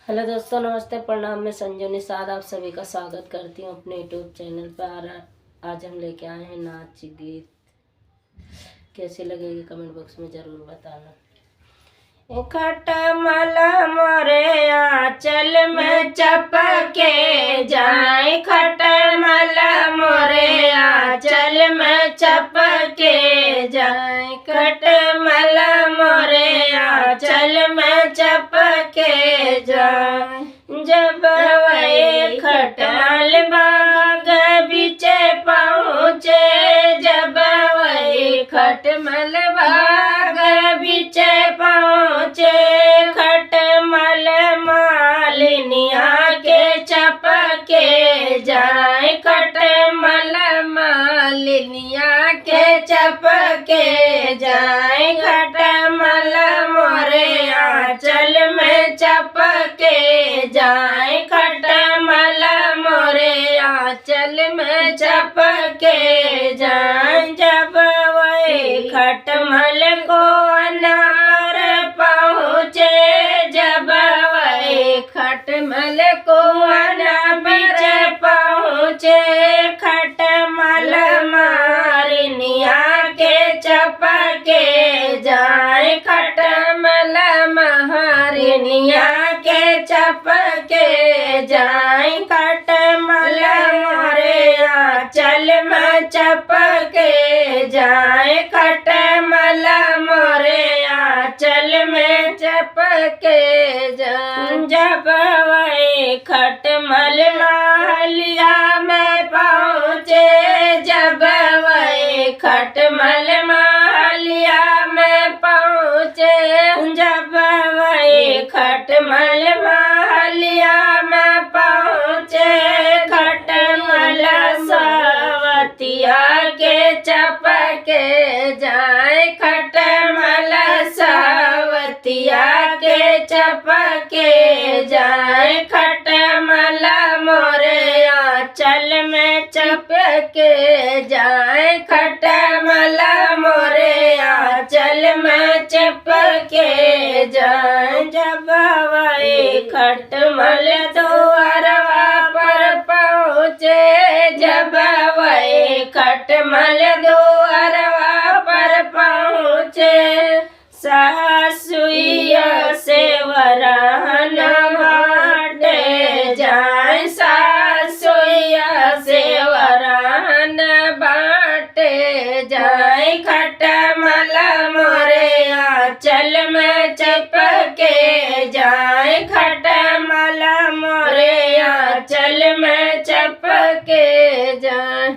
Hello दोस्तों, नमस्ते, प्रणाम। मैं संजू निषाद आप सभी का स्वागत करती हूँ अपने यूट्यूब चैनल पर। आज हम लेके आए हैं नाच गीत। कैसी लगेगी कमेंट बॉक्स में ज़रूर बताना। खटमल मोरे आंचल में चपके जाए, खटमल मोरे आंचल में चपके जाए, खटमल मोरे आंचल में चपके जाए। जब वही खटमल बाग बीचे पहुँचे, जब वही खटमल बाग बीचे पहुँचे, खटमल मालिनिया के चपके जाए, खटमल मालिनिया के चपके जाए, खटमल मोरे आंचल में चपके जाए, खटमल मोरे आंचल में चपके जाए। जब वही खटमल को अनार पहुँचे, जब वही खटमल को अनार पहुँचे, खटमल मारिनिया के चपके जाए, खटमल महारिनिया के चपके जाए, खटमल मोरे आंचल में चपके जाए, खटमल मोरे आंचल में चपके जाए। जब वही खटमल महलिया में पहुँचे, जब वही खटमल महलिया में पहुँचे, जब वही खटमल महलिया में पहुँचे, खटमल सावतिया के चपके जाए, खटमल सावतिया के चपके जाए, खटमल मोरे आंचल में चपके जाए, खटमल मोरे आंचल में चपके जाए। जब वही खटमल द्वारवा पर पहुँचे, जब वही खटमल द्वारवा पर पहुँचे, सासुइया से वरहन बाटे जाए, सासुइया से वरहन बाटे जाए, खटमल मोरे आंचल में चपके जाए, खटमल मोरे आंचल में चपके जाए।